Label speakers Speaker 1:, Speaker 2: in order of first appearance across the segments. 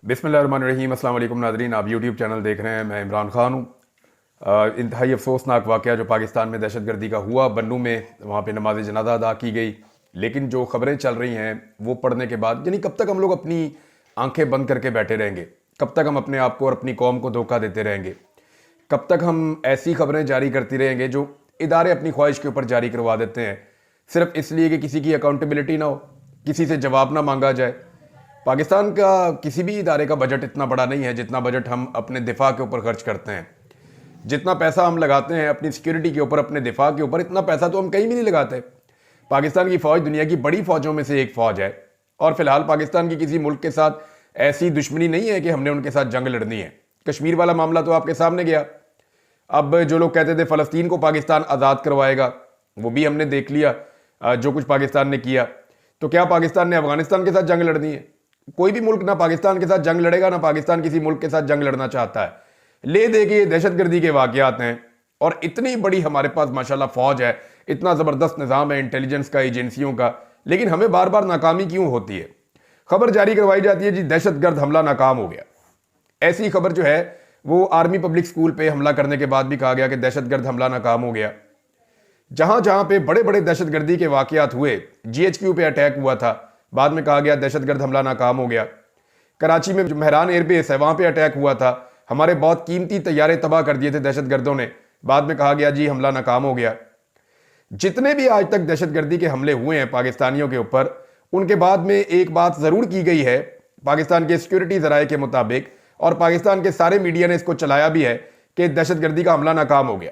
Speaker 1: बिस्मिल्लाहिर्रहमानिर्रहीम। अस्सलाम वालेकुम नाज़रीन, आप यूट्यूब चैनल देख रहे हैं। मैं इमरान ख़ान हूँ। इंतहाई अफसोसनाक वाक़या जो पाकिस्तान में दहशतगर्दी का हुआ, बन्नू में वहाँ पे नमाज जनाजा अदा की गई, लेकिन जो ख़बरें चल रही हैं वो पढ़ने के बाद यानी कब तक हम लोग अपनी आंखें बंद करके बैठे रहेंगे, कब तक हम अपने आप को और अपनी कौम को धोखा देते रहेंगे, कब तक हम ऐसी खबरें जारी करती रहेंगे जो इदारे अपनी ख्वाहिश के ऊपर जारी करवा देते हैं सिर्फ इसलिए कि किसी की अकाउंटेबिलिटी ना हो, किसी से जवाब ना मांगा जाए। पाकिस्तान का किसी भी इदारे का बजट इतना बड़ा नहीं है जितना बजट हम अपने दिफा के ऊपर खर्च करते हैं। जितना पैसा हम लगाते हैं अपनी सिक्योरिटी के ऊपर, अपने दिफा के ऊपर, इतना पैसा तो हम कहीं भी नहीं लगाते। पाकिस्तान की फ़ौज दुनिया की बड़ी फ़ौजों में से एक फ़ौज है और फिलहाल पाकिस्तान की किसी मुल्क के साथ ऐसी दुश्मनी नहीं है कि हमने उनके साथ जंग लड़नी है। कश्मीर वाला मामला तो आपके सामने गया। अब जो लोग कहते थे फ़लस्तीन को पाकिस्तान आज़ाद करवाएगा, वो भी हमने देख लिया जो कुछ पाकिस्तान ने किया। तो क्या पाकिस्तान ने अफगानिस्तान के साथ जंग लड़नी है? कोई भी मुल्क ना पाकिस्तान के साथ जंग लड़ेगा, ना पाकिस्तान किसी मुल्क के साथ जंग लड़ना चाहता है। ले दे के ये दहशतगर्दी के वाकयात हैं और इतनी बड़ी हमारे पास माशाल्लाह फौज है, इतना ज़बरदस्त निज़ाम है इंटेलिजेंस का, एजेंसियों का, लेकिन हमें बार बार नाकामी क्यों होती है? खबर जारी करवाई जाती है जी दहशतगर्द हमला नाकाम हो गया। ऐसी खबर जो है वो आर्मी पब्लिक स्कूल पे हमला करने के बाद भी कहा गया कि दहशतगर्द हमला नाकाम हो गया। जहां जहां पे बड़े बड़े दहशतगर्दी के वाकयात हुए, GHQ पे अटैक हुआ था, बाद में कहा गया दहशतगर्द हमला नाकाम हो गया। कराची में जो मेहरान एयरबेस है वहां पे अटैक हुआ था, हमारे बहुत कीमती तैयारे तबाह कर दिए थे दहशतगर्दों ने, बाद में कहा गया जी हमला नाकाम हो गया। जितने भी आज तक दहशतगर्दी के हमले हुए हैं पाकिस्तानियों के ऊपर, उनके बाद में एक बात जरूर की गई है पाकिस्तान के सिक्योरिटी जराये के मुताबिक, और पाकिस्तान के सारे मीडिया ने इसको चलाया भी है कि दहशतगर्दी का हमला नाकाम हो गया।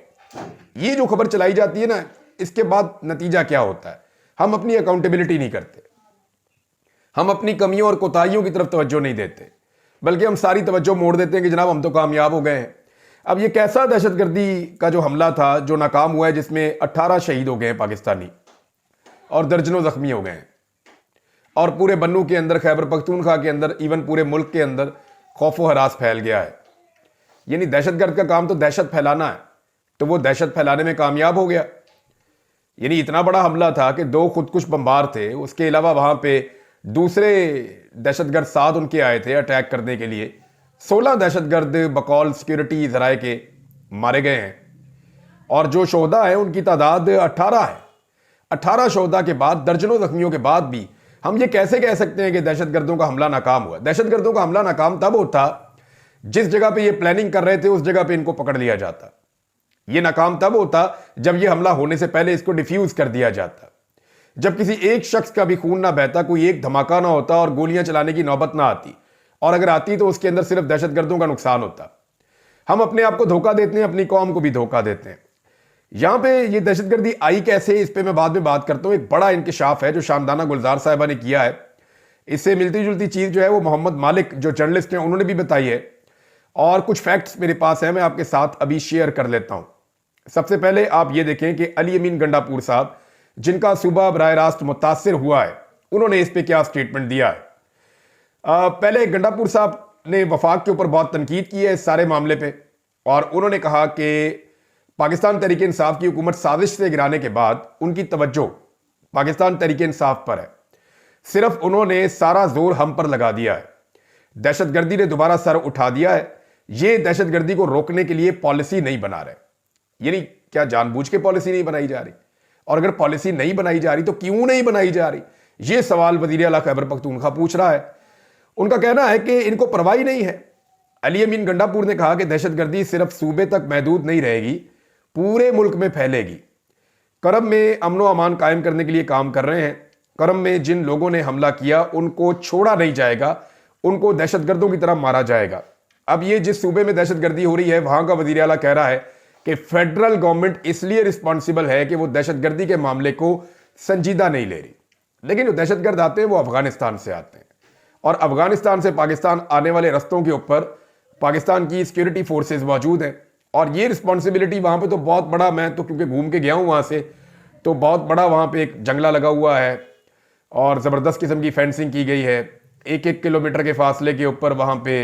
Speaker 1: ये जो खबर चलाई जाती है ना, इसके बाद नतीजा क्या होता है? हम अपनी अकाउंटेबिलिटी नहीं करते, हम अपनी कमियों और कोताहियों की तरफ तवज्जो नहीं देते, बल्कि हम सारी तवज्जो मोड़ देते हैं कि जनाब हम तो कामयाब हो गए हैं। अब ये कैसा दहशतगर्दी का जो हमला था जो नाकाम हुआ है, जिसमें 18 शहीद हो गए हैं पाकिस्तानी और दर्जनों जख्मी हो गए हैं, और पूरे बन्नू के अंदर, खैबर पख्तूनख्वा के अंदर, इवन पूरे मुल्क के अंदर खौफ व हरास फैल गया है। यानी दहशतगर्द का काम तो दहशत फैलाना है, तो वो दहशत फैलाने में कामयाब हो गया। यानी इतना बड़ा हमला था कि 2 खुदकुश बमबार थे, उसके अलावा वहां पे दूसरे दहशतगर्द 7 उनके आए थे अटैक करने के लिए। 16 दहशतगर्द बकौल सिक्योरिटी जराये के मारे गए हैं और जो शोहदा है उनकी तादाद 18 है। 18 शोहदा के बाद, दर्जनों जख्मियों के बाद भी हम ये कैसे कह सकते हैं कि दहशतगर्दों का हमला नाकाम हुआ? दहशतगर्दों का हमला नाकाम तब होता जिस जगह पे ये प्लानिंग कर रहे थे उस जगह पे इनको पकड़ लिया जाता। ये नाकाम तब होता जब ये हमला होने से पहले इसको डिफ्यूज कर दिया जाता, जब किसी एक शख्स का भी खून ना बहता, कोई एक धमाका ना होता और गोलियां चलाने की नौबत ना आती, और अगर आती तो उसके अंदर सिर्फ दहशतगर्दों का नुकसान होता। हम अपने आप को धोखा देते हैं, अपनी कौम को भी धोखा देते हैं। यहां पे ये दहशतगर्दी आई कैसे, इस पे मैं बाद में बात करता हूं। एक बड़ा इंकिशाफ है जो शामदाना गुलजार साहिबा ने किया है। इससे मिलती जुलती चीज जो है वो मोहम्मद मालिक जो जर्नलिस्ट हैं उन्होंने भी बताई है, और कुछ फैक्ट्स मेरे पास हैं, मैं आपके साथ अभी शेयर कर लेता हूं। सबसे पहले आप ये देखें कि अली अमीन गंडापुर साहब, जिनका सूबा बराह रास्त मुतासिर हुआ है, उन्होंने इस पे क्या स्टेटमेंट दिया है। पहले गंडापुर साहब ने वफाक के ऊपर बहुत तनकीद की है इस सारे मामले पे, और उन्होंने कहा कि पाकिस्तान तहरीक इंसाफ की हुकूमत साजिश से गिराने के बाद उनकी तवज्जो पाकिस्तान तहरीक इंसाफ पर है। सिर्फ उन्होंने सारा जोर हम पर लगा दिया है। दहशतगर्दी ने दोबारा सर उठा दिया है। ये दहशतगर्दी को रोकने के लिए पॉलिसी नहीं बना रहे। यानी क्या जानबूझ के पॉलिसी नहीं बनाई जा रही? और अगर पॉलिसी नहीं बनाई जा रही तो क्यों नहीं बनाई जा रही? ये सवाल वजीर आला खैबर पख्तूनख्वा पूछ रहा है। उनका कहना है कि इनको परवाह नहीं है। अली अमीन गंडापुर ने कहा कि दहशतगर्दी सिर्फ सूबे तक महदूद नहीं रहेगी, पूरे मुल्क में फैलेगी। करम में अमन व अमान कायम करने के लिए काम कर रहे हैं। करम में जिन लोगों ने हमला किया उनको छोड़ा नहीं जाएगा, उनको दहशतगर्दों की तरह मारा जाएगा। अब ये जिस सूबे में दहशतगर्दी हो रही है वहां का वजीर आला कह रहा है कि फेडरल गवर्नमेंट इसलिए रिस्पॉन्सिबल है कि वो दहशतगर्दी के मामले को संजीदा नहीं ले रही। लेकिन जो दहशतगर्द आते हैं वो अफगानिस्तान से आते हैं, और अफगानिस्तान से पाकिस्तान आने वाले रस्तों के ऊपर पाकिस्तान की सिक्योरिटी फोर्सेस मौजूद हैं, और ये रिस्पॉन्सिबिलिटी वहाँ पे तो बहुत बड़ा, मैं तो क्योंकि घूम के गया हूँ वहाँ से, तो बहुत बड़ा वहाँ पे एक जंगला लगा हुआ है और ज़बरदस्त किस्म की फेंसिंग की गई है। 1-1 किलोमीटर के फासले के ऊपर वहाँ पे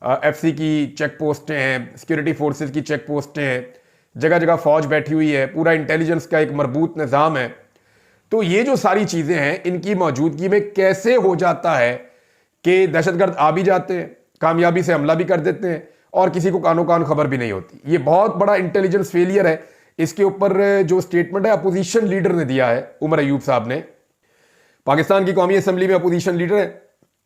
Speaker 1: FC की चेक पोस्टें हैं, सिक्योरिटी फोर्सेस की चेक पोस्टें हैं, जगह जगह फौज बैठी हुई है, पूरा इंटेलिजेंस का एक मरबूत निज़ाम है। तो ये जो सारी चीज़ें हैं, इनकी मौजूदगी में कैसे हो जाता है कि दहशतगर्द आ भी जाते हैं, कामयाबी से हमला भी कर देते हैं और किसी को कानो कान खबर भी नहीं होती। ये बहुत बड़ा इंटेलिजेंस फेलियर है। इसके ऊपर जो स्टेटमेंट है अपोजिशन लीडर ने दिया है, उमर अयूब साहब ने, पाकिस्तान की कौमी असम्बली में अपोजिशन लीडर है,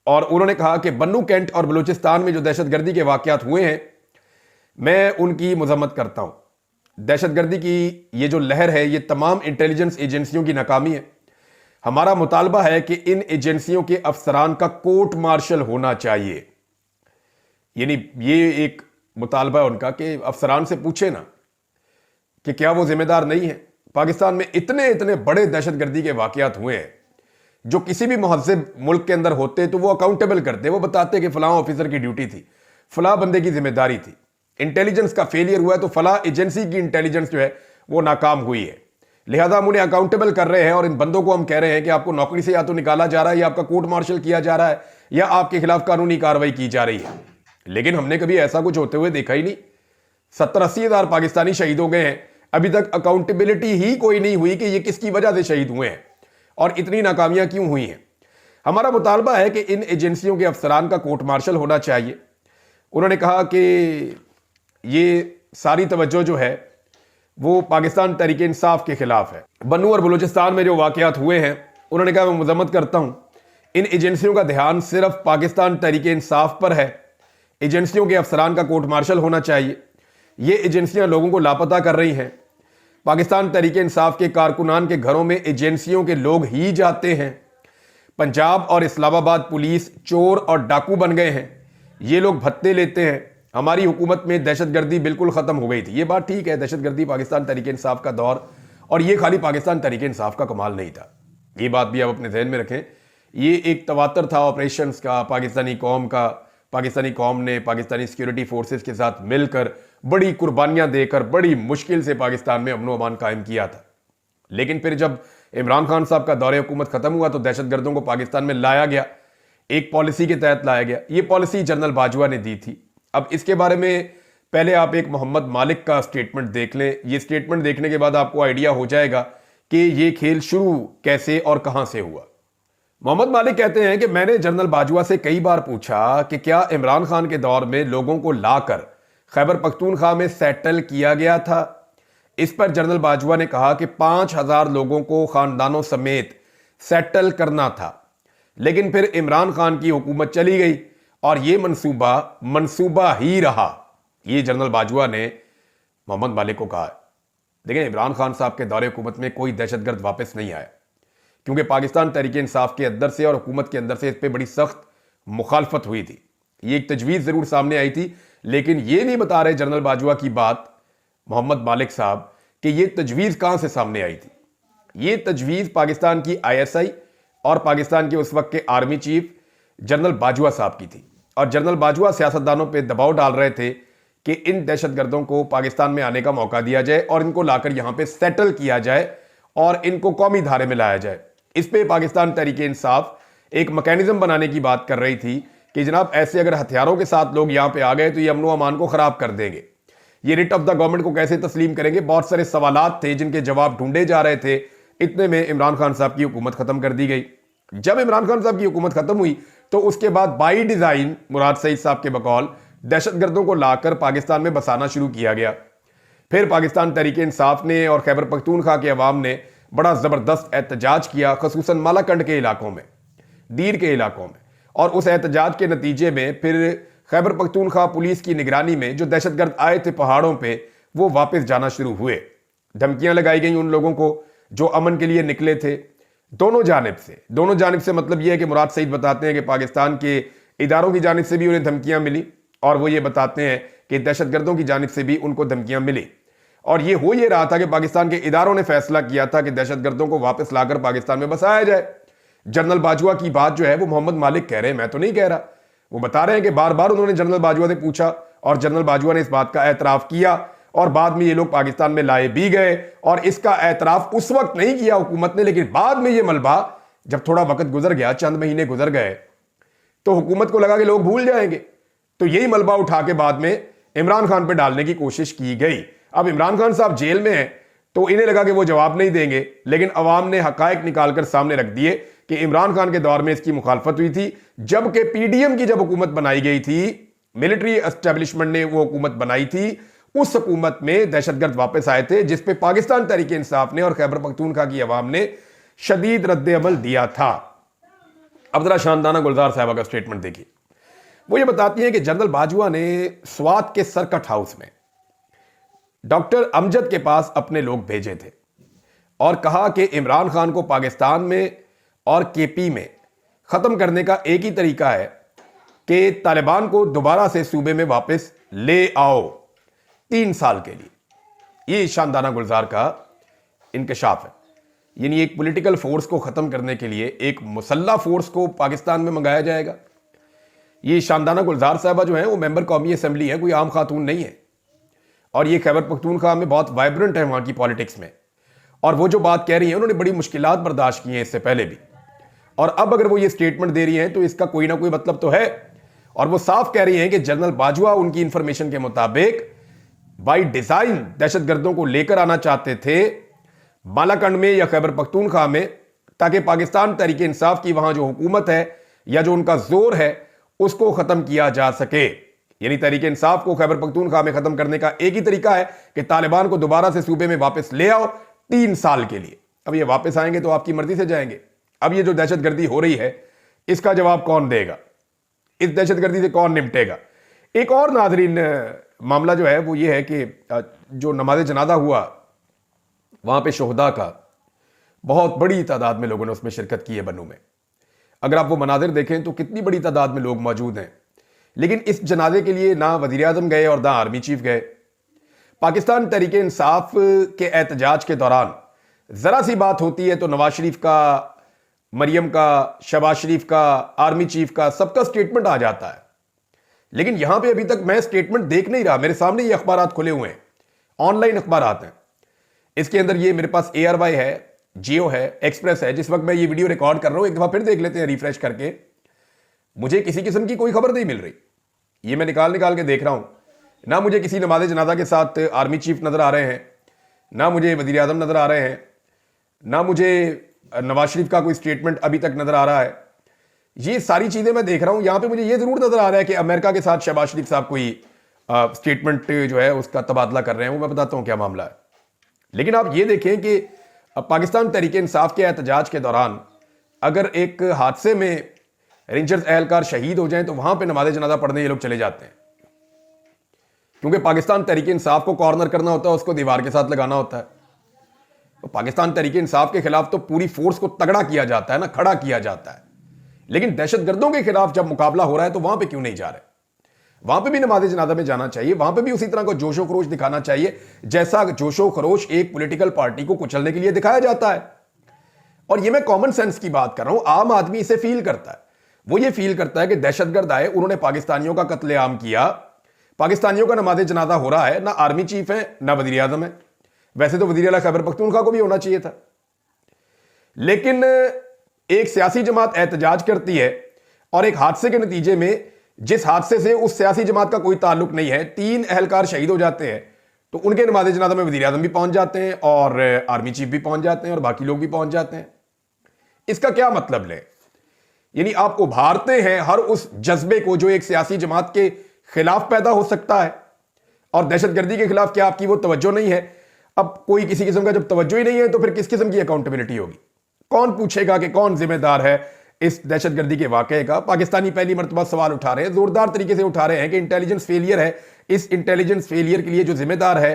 Speaker 1: और उन्होंने कहा कि बन्नू कैंट और बलूचिस्तान में जो दहशतगर्दी के वाकयात हुए हैं, मैं उनकी मजम्मत करता हूं। दहशतगर्दी की ये जो लहर है, ये तमाम इंटेलिजेंस एजेंसियों की नाकामी है। हमारा मुतालबा है कि इन एजेंसियों के अफसरान का कोर्ट मार्शल होना चाहिए। यानी ये एक मुतालबा है उनका कि अफसरान से पूछे ना कि क्या वो जिम्मेदार नहीं है। पाकिस्तान में इतने इतने बड़े दहशतगर्दी के वाकयात हुए हैं जो किसी भी महज़ब मुल्क के अंदर होते तो वो अकाउंटेबल करते, वो बताते कि फलां ऑफिसर की ड्यूटी थी, फलां बंदे की जिम्मेदारी थी। इंटेलिजेंस का फेलियर हुआ है तो फलां एजेंसी की इंटेलिजेंस जो है वो नाकाम हुई है, लिहाजा हम उन्हें अकाउंटेबल कर रहे हैं। और इन बंदों को हम कह रहे हैं कि आपको नौकरी से या तो निकाला जा रहा है, या आपका कोर्ट मार्शल किया जा रहा है, या आपके खिलाफ कानूनी कार्रवाई की जा रही है। लेकिन हमने कभी ऐसा कुछ होते हुए देखा ही नहीं। 70-80 हज़ार पाकिस्तानी शहीद हो गए हैं, अभी तक अकाउंटेबिलिटी ही कोई नहीं हुई कि ये किसकी वजह से शहीद हुए हैं और इतनी नाकामियां क्यों हुई हैं। हमारा मुतालबा है कि इन एजेंसियों के अफसरान का कोर्ट मार्शल होना चाहिए। उन्होंने कहा कि ये सारी तवज्जो जो है वो पाकिस्तान तहरीक इंसाफ के खिलाफ है। बन्नू और बलूचिस्तान में जो वाकयात हुए हैं, उन्होंने कहा मैं मजम्मत करता हूं, इन एजेंसियों का ध्यान सिर्फ पाकिस्तान तहरीक इंसाफ पर है। एजेंसियों के अफसरान का कोर्ट मार्शल होना चाहिए। ये एजेंसियां लोगों को लापता कर रही हैं। पाकिस्तान तहरीक इंसाफ के कारकुनान के घरों में एजेंसियों के लोग ही जाते हैं। पंजाब और इस्लामाबाद पुलिस चोर और डाकू बन गए हैं। ये लोग भत्ते लेते हैं। हमारी हुकूमत में दहशतगर्दी बिल्कुल ख़त्म हो गई थी। ये बात ठीक है, दहशतगर्दी पाकिस्तान तहरीक इंसाफ का दौर, और ये खाली पाकिस्तान तहरीक इंसाफ का कमाल नहीं था। ये बात भी आप अपने जहन में रखें। ये एक तवातर था ऑपरेशंस का। पाकिस्तानी कौम ने पाकिस्तानी सिक्योरिटी फोर्सेस के साथ मिलकर बड़ी कुर्बानियां देकर बड़ी मुश्किल से पाकिस्तान में अमन अमान कायम किया था। लेकिन फिर जब इमरान खान साहब का दौरे हुकूमत खत्म हुआ तो दहशतगर्दों को पाकिस्तान में लाया गया, एक पॉलिसी के तहत लाया गया। ये पॉलिसी जनरल बाजवा ने दी थी। अब इसके बारे में पहले आप एक मोहम्मद मालिक का स्टेटमेंट देख लें। ये स्टेटमेंट देखने के बाद आपको आइडिया हो जाएगा कि ये खेल शुरू कैसे और कहां से हुआ। मोहम्मद मालिक कहते हैं कि मैंने जनरल बाजवा से कई बार पूछा कि क्या इमरान खान के दौर में लोगों को लाकर खैबर पख्तूनख्वा में सेटल किया गया था। इस पर जनरल बाजवा ने कहा कि 5,000 लोगों को खानदानों समेत सेटल करना था, लेकिन फिर इमरान खान की हुकूमत चली गई और यह मंसूबा ही रहा। ये जनरल बाजवा ने मोहम्मद मालिक को कहा। देखें, इमरान खान साहब के दौरे हुकूमत में कोई दहशतगर्द वापस नहीं आया, क्योंकि पाकिस्तान तहरीक इंसाफ के अंदर से और हुकूमत के अंदर से इस पर बड़ी सख्त मुखालफत हुई थी। ये एक तजवीज़ ज़रूर सामने आई थी, लेकिन ये नहीं बता रहे जनरल बाजवा की बात मोहम्मद मालिक साहब कि ये तजवीज़ कहां से सामने आई थी। ये तजवीज़ पाकिस्तान की ISI और पाकिस्तान के उस वक्त के आर्मी चीफ जनरल बाजवा साहब की थी। और जनरल बाजवा सियासतदानों पर दबाव डाल रहे थे कि इन दहशतगर्दों को पाकिस्तान में आने का मौका दिया जाए और इनको लाकर यहां पर सेटल किया जाए और इनको कौमी धारे में लाया जाए। इस पे पाकिस्तान तहरीक इंसाफ एक मैकेनिज्म बनाने की बात कर रही थी कि जनाब ऐसे अगर हथियारों के साथ लोग यहां पे आ गए तो ये अमन अमान को खराब कर देंगे, ये रिट ऑफ द गवर्नमेंट को कैसे तस्लीम करेंगे। बहुत सारे सवालात थे जिनके जवाब ढूंढे जा रहे थे। इतने में इमरान खान साहब की हुकूमत खत्म कर दी गई। जब इमरान खान साहब की हुकूमत खत्म हुई तो उसके बाद बाई डिजाइन मुराद सईद साहब के बकौल दहशतगर्दों को लाकर पाकिस्तान में बसाना शुरू किया गया। फिर पाकिस्तान तहरीक इंसाफ ने और खैबर पख्तूनख्वा के अवाम ने बड़ा ज़बरदस्त एहतजाज किया, खसूसन मालाकंड के इलाकों में, दीर के इलाकों में। और उस एहतजाज के नतीजे में फिर खैबर पख्तूनख्वा पुलिस की निगरानी में जो दहशतगर्द आए थे पहाड़ों पे, वो वापस जाना शुरू हुए। धमकियां लगाई गई उन लोगों को जो अमन के लिए निकले थे, दोनों जानिब से। मतलब यह है कि मुराद सईद बताते हैं कि पाकिस्तान के इदारों की जानिब से भी उन्हें धमकियां मिली, और वो ये बताते हैं कि दहशतगर्दों की जानिब से भी उनको धमकियां मिली। और ये हो ये रहा था कि पाकिस्तान के इदारों ने फैसला किया था कि दहशतगर्दों को वापस लाकर पाकिस्तान में बसाया जाए। जनरल बाजवा की बात जो है वो मोहम्मद मालिक कह रहे हैं, मैं तो नहीं कह रहा। वो बता रहे हैं कि बार बार उन्होंने जनरल बाजवा से पूछा और जनरल बाजवा ने इस बात का एतराफ किया और बाद में ये लोग पाकिस्तान में लाए भी गए। और इसका एतराफ उस वक्त नहीं किया हुकूमत ने, लेकिन बाद में ये मलबा जब थोड़ा वक्त गुजर गया, चंद महीने गुजर गए, तो हुकूमत को लगा कि लोग भूल जाएंगे, तो यही मलबा उठा के बाद में इमरान खान पर डालने की कोशिश की गई। अब इमरान खान साहब जेल में हैं तो इन्हें लगा कि वो जवाब नहीं देंगे, लेकिन अवाम ने हकायक निकालकर सामने रख दिए कि इमरान खान के दौर में इसकी मुखालफत हुई थी, जबकि पीडीएम की जब हुकूमत बनाई गई थी, मिलिट्री एस्टेब्लिशमेंट ने वो हुकूमत बनाई थी, उस हुकूमत में दहशतगर्द वापस आए थे, जिस पे पाकिस्तान तहरीक इंसाफ ने और खैबर पख्तूनख्वा की अवाम ने शदीद रद्द अमल दिया था। अब जरा शानदाना गुलजार साहबा का स्टेटमेंट देखिए। वो ये बताती हैं कि जनरल बाजवा ने स्वात के सरकट हाउस में डॉक्टर अमजद के पास अपने लोग भेजे थे और कहा कि इमरान खान को पाकिस्तान में और केपी में खत्म करने का एक ही तरीका है कि तालिबान को दोबारा से सूबे में वापस ले आओ 3 साल के लिए। ये शानदाना गुलजार का इंकशाफ है, यानी एक पॉलिटिकल फोर्स को खत्म करने के लिए एक मुसल्ला फोर्स को पाकिस्तान में मंगाया जाएगा। ये शानदाना गुलजार साहबा जो है वो मेंबर कौमी असेंबली है, कोई आम खातून नहीं है, और ये खैबर पख्तूनख्वा में बहुत वाइब्रेंट है वहां की पॉलिटिक्स में। और वो जो बात कह रही है उन्होंने बड़ी मुश्किलात बर्दाश्त की हैं इससे पहले भी, और अब अगर वो ये स्टेटमेंट दे रही हैं तो इसका कोई ना कोई मतलब तो है। और वो साफ कह रही हैं कि जनरल बाजवा उनकी इंफॉर्मेशन के मुताबिक बाई डिजाइन दहशतगर्दों को लेकर आना चाहते थे बालाकंड में या खैबर पख्तूनख्वा में, ताकि पाकिस्तान तहरीक इंसाफ की वहां जो हुकूमत है या जो उनका जोर है उसको खत्म किया जा सके। यानी तहरीक इंसाफ को खैबर पख्तूनख्वा में खत्म करने का एक ही तरीका है कि तालिबान को दोबारा से सूबे में वापस ले आओ 3 साल के लिए। अब ये वापस आएंगे तो आपकी मर्जी से जाएंगे। अब ये जो दहशतगर्दी हो रही है इसका जवाब कौन देगा, इस दहशतगर्दी से कौन निपटेगा। एक और नाजरीन मामला जो है वो ये है कि जो नमाज जनाजा हुआ वहां पे शोहदा का बहुत बड़ी तादाद में लोगों ने उसमें शिरकत की है बन्नू में। अगर आप वो मनाजिर देखें तो कितनी बड़ी तादाद में लोग मौजूद हैं, लेकिन इस जनाजे के लिए ना वजीर आजम गए और ना आर्मी चीफ गए। पाकिस्तान तहरीक इंसाफ के एहतजाज के दौरान जरा सी बात होती है तो नवाज शरीफ का, मरियम का, शहबाज शरीफ का, आर्मी चीफ का, सबका स्टेटमेंट आ जाता है। लेकिन यहां पे अभी तक मैं स्टेटमेंट देख नहीं रहा। मेरे सामने ये अखबार खुले हुए हैं, ऑनलाइन अखबार हैं। इसके अंदर ये मेरे पास ARY है, जियो है, एक्सप्रेस है। जिस वक्त मैं ये वीडियो रिकॉर्ड कर रहा हूं एक दफा फिर देख लेते हैं रिफ्रेश करके, मुझे किसी किस्म की कोई खबर नहीं मिल रही। ये मैं निकाल के देख रहा हूं, ना मुझे किसी नमाज जनाजा के साथ आर्मी चीफ नजर आ रहे हैं, ना मुझे वजीर आजम नजर आ रहे हैं, ना मुझे नवाज शरीफ का कोई स्टेटमेंट अभी तक नजर आ रहा है। ये सारी चीजें मैं देख रहा हूं। यहां पे मुझे ये जरूर नजर आ रहा है कि अमेरिका के साथ शहबाज शरीफ साहब कोई स्टेटमेंट जो है उसका तबादला कर रहे हैं। वो मैं बताता हूं क्या मामला है। लेकिन आप ये देखें कि पाकिस्तान तहरीक इंसाफ के एहतजाज के दौरान अगर एक हादसे में रेंजर्स एहलकार शहीद हो जाएं तो वहां पे नमाज जनाजा पढ़ने ये लोग चले जाते हैं, क्योंकि पाकिस्तान तहरीक इंसाफ को कॉर्नर करना होता है, उसको दीवार के साथ लगाना होता है। तो पाकिस्तान तहरीक इंसाफ के खिलाफ तो पूरी फोर्स को तगड़ा किया जाता है ना, खड़ा किया जाता है। लेकिन दहशतगर्दों के खिलाफ जब मुकाबला हो रहा है तो वहां पे क्यों नहीं जा रहे? वहां पे भी नमाज जनाजा में जाना चाहिए, वहां पे भी उसी तरह का जोशो खरोश दिखाना चाहिए जैसा जोशो खरोश एक पॉलिटिकल पार्टी को कुचलने के लिए दिखाया जाता है। और ये मैं कॉमन सेंस की बात कर रहा हूं, आम आदमी इसे फील करता है। वो ये फील करता है कि दहशतगर्द आए, उन्होंने पाकिस्तानियों का कत्लेआम किया, पाकिस्तानियों का नमाज जनाजा हो रहा है, ना आर्मी चीफ है ना वजीर आजम है। वैसे तो वजीर आला खैबर पख्तूनख्वा को भी होना चाहिए था। लेकिन एक सियासी जमात एहतजाज करती है और एक हादसे के नतीजे में, जिस हादसे से उस सियासी जमात का कोई ताल्लुक नहीं है, 3 एहलकार शहीद हो जाते हैं, तो उनके नमाज जनाजा में वजीर आजम भी पहुंच जाते हैं और आर्मी चीफ भी पहुंच जाते हैं और बाकी लोग भी पहुंच जाते हैं। इसका क्या मतलब ले? यानी आप उभारते हैं हर उस जज्बे को जो एक सियासी जमात के खिलाफ पैदा हो सकता है, और दहशतगर्दी के खिलाफ क्या आपकी वो तवज्जो नहीं है? अब कोई किसी किस्म का जब तवज्जो ही नहीं है तो फिर किस किस्म की अकाउंटेबिलिटी होगी? कौन पूछेगा कि कौन जिम्मेदार है इस दहशतगर्दी के वाकये का? पाकिस्तानी पहली मर्तबा सवाल उठा रहे हैं, जोरदार तरीके से उठा रहे हैं कि इंटेलिजेंस फेलियर है। इस इंटेलिजेंस फेलियर के लिए जो जिम्मेदार है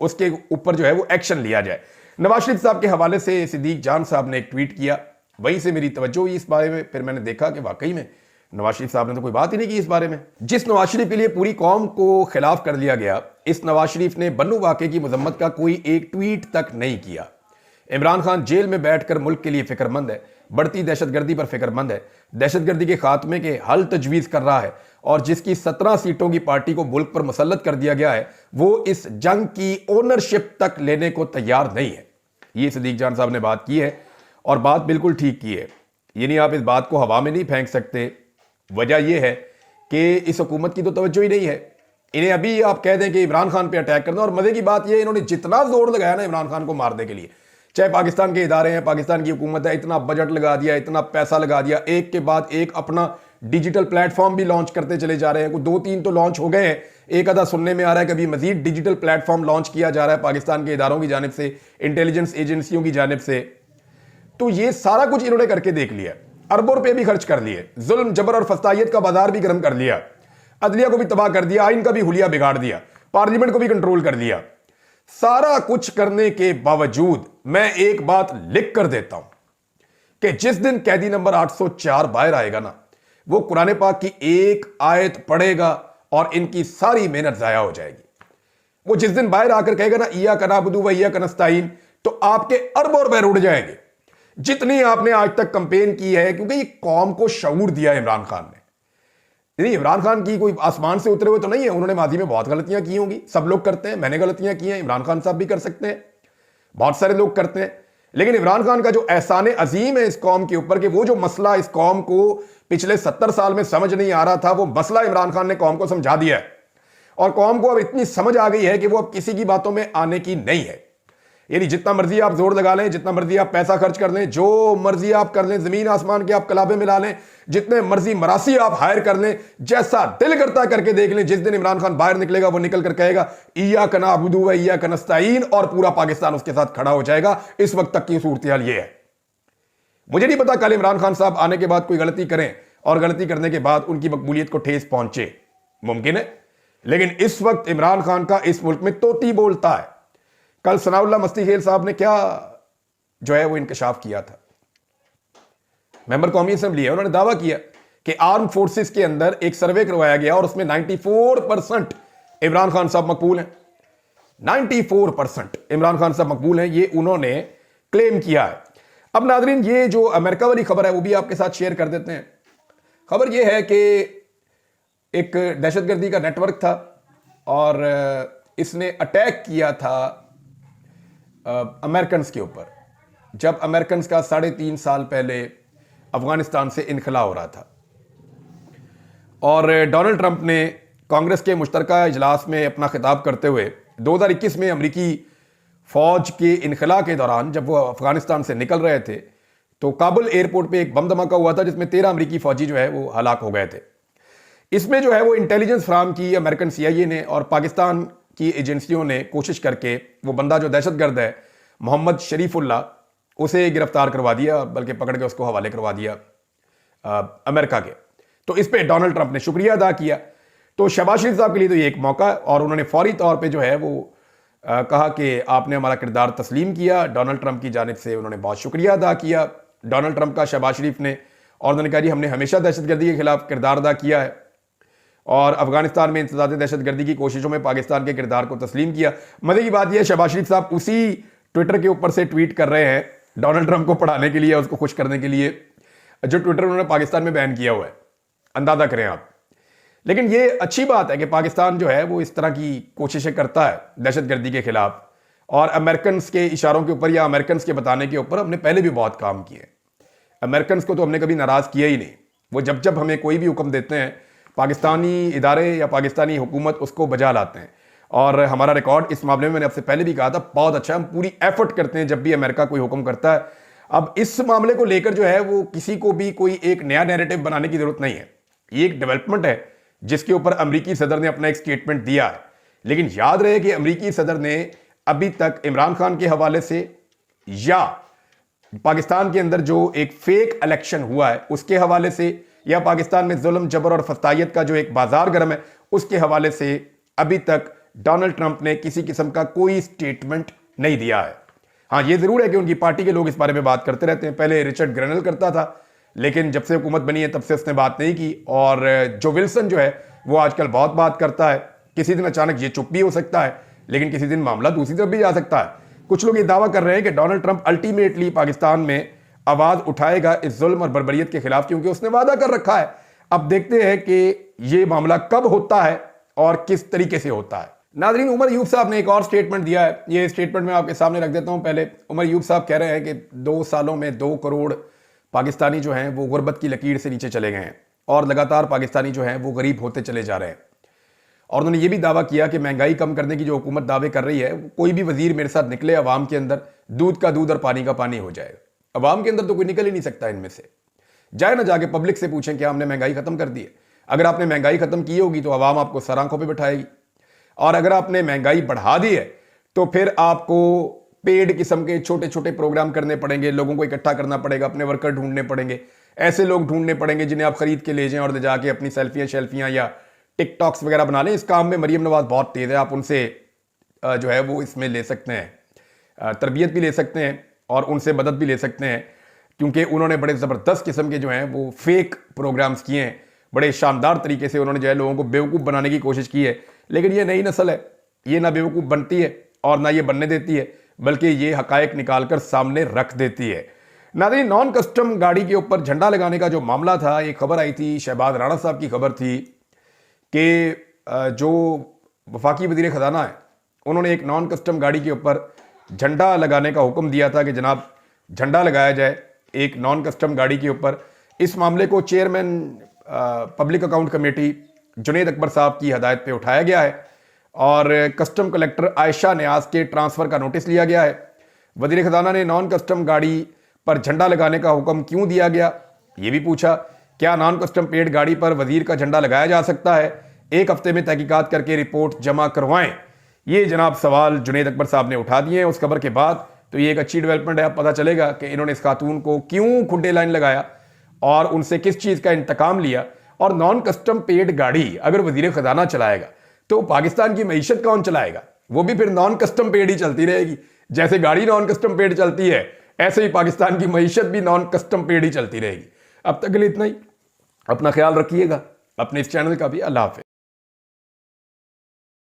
Speaker 1: उसके ऊपर जो है वो एक्शन लिया जाए। नवाज शरीफ साहब के हवाले से सिद्दीक जान साहब ने एक ट्वीट किया, वहीं से मेरी तवज्जो हुई इस बारे में। फिर मैंने देखा कि वाकई में नवाज शरीफ साहब ने तो कोई बात ही नहीं की इस बारे में। जिस नवाज शरीफ के लिए पूरी कौम को खिलाफ कर दिया गया, इस नवाज शरीफ ने बन्नू वाकये की मजम्मत का कोई एक ट्वीट तक नहीं किया। इमरान खान जेल में बैठकर मुल्क के लिए फिक्रमंद है, बढ़ती दहशतगर्दी पर फिक्रमंद है, दहशतगर्दी के खात्मे के हल तजवीज़ कर रहा है, और जिसकी 17 सीटों की पार्टी को मुल्क पर मुसल्लत कर दिया गया है, वो इस जंग की ओनरशिप तक लेने को तैयार नहीं है। ये सिद्दीक जान साहब ने बात की है और बात बिल्कुल ठीक की है। यानी आप इस बात को हवा में नहीं फेंक सकते। वजह यह है कि इस हुकूमत की तो तवज्जो ही नहीं है। इन्हें अभी आप कह दें कि इमरान खान पे अटैक करना, और मजे की बात यह, इन्होंने जितना जोर लगाया ना इमरान खान को मारने के लिए, चाहे पाकिस्तान के इदारे हैं, पाकिस्तान की हुकूमत है, इतना बजट लगा दिया, इतना पैसा लगा दिया, एक के बाद एक अपना डिजिटल प्लेटफॉर्म भी लॉन्च करते चले जा रहे हैं। कुछ 2-3 तो लॉन्च हो गए हैं, एक आधा सुनने में आ रहा है कभी मजीद डिजिटल प्लेटफॉर्म लॉन्च किया जा रहा है पाकिस्तान के इदारों की जानिब से, इंटेलिजेंस एजेंसियों की जानिब से। तो ये सारा कुछ इन्होंने करके देख लिया, अरबों रुपए भी खर्च कर लिए, जुल्म जबर और फस्तायत का बाजार भी गर्म कर लिया, अदलिया को भी तबाह कर दिया, आइन का भी हुलिया बिगाड़ दिया, पार्लियामेंट को भी कंट्रोल कर दिया। सारा कुछ करने के बावजूद मैं एक बात लिख कर देता हूं कि जिस दिन कैदी नंबर 804 बाहर आएगा ना, वो कुरान पाक की एक आयत पढ़ेगा और इनकी सारी मेहनत जाया हो जाएगी। वो जिस दिन बाहर आकर कहेगा ना इय्याक नअबुदु व इय्याक नस्तईन, तो आपके अरबों रुपए उड़ जाएंगे जितनी आपने आज तक कंपेन की है, क्योंकि ये कौम को शऊर दिया इमरान खान ने। इमरान खान की कोई आसमान से उतरे हुए तो नहीं है, उन्होंने माजी में बहुत गलतियां की होंगी, सब लोग करते हैं, मैंने गलतियां की हैं, इमरान खान साहब भी कर सकते हैं, बहुत सारे लोग करते हैं। लेकिन इमरान खान का जो एहसान अजीम है इस कौम के ऊपर, कि वो जो मसला इस कौम को पिछले 70 साल में समझ नहीं आ रहा था, वो मसला इमरान खान ने कौम को समझा दिया है, और कौम को अब इतनी समझ आ गई है कि वो अब किसी की बातों में आने की नहीं है। यानी जितना मर्जी आप जोर लगा लें, जितना मर्जी आप पैसा खर्च कर लें, जो मर्जी आप कर लें, जमीन आसमान के आप कलाबे मिला लें, जितने मर्जी मरासी आप हायर कर लें, जैसा दिल करता करके देख लें, जिस दिन इमरान खान बाहर निकलेगा वो निकल कर कहेगा इय्याक नअबुदु व इय्याक नस्तईन, और पूरा पाकिस्तान उसके साथ खड़ा हो जाएगा। इस वक्त तक की सूरत हाल ये है। मुझे नहीं पता कल इमरान खान साहब आने के बाद कोई गलती करें और गलती करने के बाद उनकी मकबूलियत को ठेस पहुंचे, मुमकिन है, लेकिन इस वक्त इमरान खान का इस मुल्क में तोती बोलता है। कल सनाउल्लाह मस्ती खेल साहब ने क्या जो है वो इंकशाफ किया था, मेंबर कौमी असेंबली है, उन्होंने दावा किया कि आर्म फोर्सेस के अंदर एक सर्वे करवाया गया और उसमें 94% इमरान खान साहब मकबूल हैं। 94% इमरान खान साहब मकबूल हैं, ये उन्होंने क्लेम किया है। अब नाजरीन, ये जो अमेरिका वाली खबर है वो भी आपके साथ शेयर कर देते हैं। खबर ये है कि एक दहशतगर्दी का नेटवर्क था और इसने अटैक किया था अमेरिकन के ऊपर, जब अमेरिकन का 3.5 साल पहले अफगानिस्तान से इनखला हो रहा था। और डोनाल्ड ट्रंप ने कांग्रेस के मुश्तरका इजलास में अपना खिताब करते हुए 2021 में अमरीकी फौज के इनखला के दौरान जब वो अफगानिस्तान से निकल रहे थे, तो काबुल एयरपोर्ट पे एक बम धमाका हुआ था जिसमें 13 अमरीकी फौजी जो है वो हलाक हो गए थे। इसमें जो है वो इंटेलिजेंस फ्राहम की अमेरिकन CIA ने और पाकिस्तान की एजेंसियों ने कोशिश करके वो बंदा जो दहशतगर्द है मोहम्मद शरीफुल्लाह, उसे गिरफ्तार करवा दिया, बल्कि पकड़ के उसको हवाले करवा दिया अमेरिका के। तो इस पे डोनाल्ड ट्रंप ने शुक्रिया अदा किया। तो शहबाज शरीफ साहब के लिए तो ये एक मौका है, और उन्होंने फौरी तौर पे जो है वो कहा कि आपने हमारा किरदार तस्लीम किया। डोनाल्ड ट्रंप की जानिब से उन्होंने बहुत शुक्रिया अदा किया डोनाल्ड ट्रंप का, शहबाज शरीफ ने, और उन्होंने कहा जी हमने हमेशा दहशतगर्दी के खिलाफ किरदार अदा किया है और अफगानिस्तान में इंसदाद दहशतगर्दी की कोशिशों में पाकिस्तान के किरदार को तस्लीम किया। मजे की बात यह, शहबाज शरीफ साहब उसी ट्विटर के ऊपर से ट्वीट कर रहे हैं डोनाल्ड ट्रंप को पढ़ाने के लिए, उसको खुश करने के लिए, जो ट्विटर उन्होंने पाकिस्तान में बैन किया हुआ है, अंदाजा करें आप। लेकिन ये अच्छी बात है कि पाकिस्तान जो है वो इस तरह की कोशिशें करता है दहशतगर्दी के खिलाफ, और अमेरिकन के इशारों के ऊपर या अमेरिकन के बताने के ऊपर हमने पहले भी बहुत काम किए। अमेरिकन को तो हमने कभी नाराज किया ही नहीं, वो जब जब हमें कोई भी हुक्म देते हैं पाकिस्तानी इदारे या पाकिस्तानी हुकूमत उसको बजा लाते हैं, और हमारा रिकॉर्ड इस मामले में मैंने आपसे पहले भी कहा था बहुत अच्छा, हम पूरी एफर्ट करते हैं जब भी अमेरिका कोई हुक्म करता है। अब इस मामले को लेकर जो है वो किसी को भी कोई एक नया नैरेटिव बनाने की जरूरत नहीं है, ये एक डेवलपमेंट है जिसके ऊपर अमेरिकी सदर ने अपना एक स्टेटमेंट दिया है। लेकिन याद रहे कि अमेरिकी सदर ने अभी तक इमरान खान के हवाले से या पाकिस्तान के अंदर जो एक फेक इलेक्शन हुआ है उसके हवाले से, या पाकिस्तान में जुल्म जबर और फस्तायत का जो एक बाजार गर्म है उसके हवाले से अभी तक डोनाल्ड ट्रंप ने किसी किस्म का कोई स्टेटमेंट नहीं दिया है। हाँ, ये जरूर है कि उनकी पार्टी के लोग इस बारे में बात करते रहते हैं। पहले रिचर्ड ग्रेनल करता था, लेकिन जब से हुकूमत बनी है तब से उसने बात नहीं की, और जो विल्सन जो है वो आजकल बहुत बात करता है। किसी दिन अचानक ये चुप भी हो सकता है, लेकिन किसी दिन मामला दूसरी तरफ भी जा सकता है। कुछ लोग ये दावा कर रहे हैं कि डोनाल्ड ट्रंप अल्टीमेटली पाकिस्तान में आवाज उठाएगा इस जुल्म और बर्बरियत के खिलाफ, क्योंकि उसने वादा कर रखा है। अब देखते हैं कि ये मामला कब होता है और किस तरीके से होता है। नाज़रीन, उमर अयूब साहब ने एक और स्टेटमेंट दिया है, ये स्टेटमेंट मैं आपके सामने रख देता हूं। पहले उमर अयूब साहब कह रहे हैं कि 2 सालों में 2 करोड़ पाकिस्तानी जो हैं वो गुर्बत की लकीर से नीचे चले गए हैं, और लगातार पाकिस्तानी जो हैं वो गरीब होते चले जा रहे हैं। और उन्होंने ये भी दावा किया कि महंगाई कम करने की जो हुकूमत दावे कर रही है, कोई भी वजीर मेरे साथ निकले अवाम के अंदर दूध का दूध और पानी का पानी हो जाएगा। अवाम के अंदर तो कोई निकल ही नहीं सकता इनमें से। जाए ना जाके पब्लिक से पूछें क्या हमने महंगाई खत्म कर दी है। अगर आपने महंगाई खत्म की होगी तो अवाम आपको सर आंखों पर बैठाएगी, और अगर आपने महंगाई बढ़ा दी है तो फिर आपको पेड किस्म के छोटे छोटे प्रोग्राम करने पड़ेंगे, लोगों को इकट्ठा करना पड़ेगा, अपने वर्कर ढूंढने पड़ेंगे, ऐसे लोग ढूंढने पड़ेंगे जिन्हें आप खरीद के ले जाएं और ले जाके अपनी सेल्फियां या टिकटॉक्स वगैरह बना लें। इस काम में मरीम नवाज बहुत तेज है, आप उनसे जो है वो इसमें ले सकते हैं, तरबियत भी ले सकते हैं और उनसे मदद भी ले सकते हैं, क्योंकि उन्होंने बड़े ज़बरदस्त किस्म के जो हैं वो फेक प्रोग्राम्स किए हैं। बड़े शानदार तरीके से उन्होंने जो है लोगों को बेवकूफ़ बनाने की कोशिश की है। लेकिन ये नई नस्ल है, ये ना बेवकूफ़ बनती है और ना ये बनने देती है, बल्कि ये हकायक निकाल कर सामने रख देती है। नाज़रीन, नॉन कस्टम गाड़ी के ऊपर झंडा लगाने का जो मामला था, एक खबर आई थी, शहबाज राणा साहब की खबर थी कि जो वफाकी वज़ीर ख़ज़ाना है उन्होंने एक नॉन कस्टम गाड़ी के ऊपर झंडा लगाने का हुक्म दिया था कि जनाब झंडा लगाया जाए एक नॉन कस्टम गाड़ी के ऊपर। इस मामले को chairman public account committee Junaid Akbar साहब की हदायत पे उठाया गया है और कस्टम कलेक्टर आयशा न्याज के ट्रांसफ़र का नोटिस लिया गया है। वज़ीर ख़ज़ाना ने नॉन कस्टम गाड़ी पर झंडा लगाने का हुक्म क्यों दिया गया, ये भी पूछा। क्या नॉन कस्टम पेड गाड़ी पर वज़ीर का झंडा लगाया जा सकता है? 1 हफ्ते में तहकीकात करके रिपोर्ट जमा करवाएं। ये जनाब सवाल जुनैद अकबर साहब ने उठा दिए हैं उस खबर के बाद। तो ये एक अच्छी डेवलपमेंट है। अब पता चलेगा कि इन्होंने इस खातून को क्यों खुड्डे लाइन लगाया और उनसे किस चीज़ का इंतकाम लिया। और नॉन कस्टम पेड गाड़ी अगर वज़ीर ख़ज़ाना चलाएगा तो पाकिस्तान की मईशत कौन चलाएगा? वो भी फिर नॉन कस्टम पेड ही चलती रहेगी। जैसे गाड़ी नॉन कस्टम पेड चलती है, ऐसे ही पाकिस्तान की मईशत भी नॉन कस्टम पेड ही चलती रहेगी। अब तक के लिए इतना ही। अपना ख्याल रखिएगा, अपने इस चैनल का भी। अल्लाह हाफ़िज़।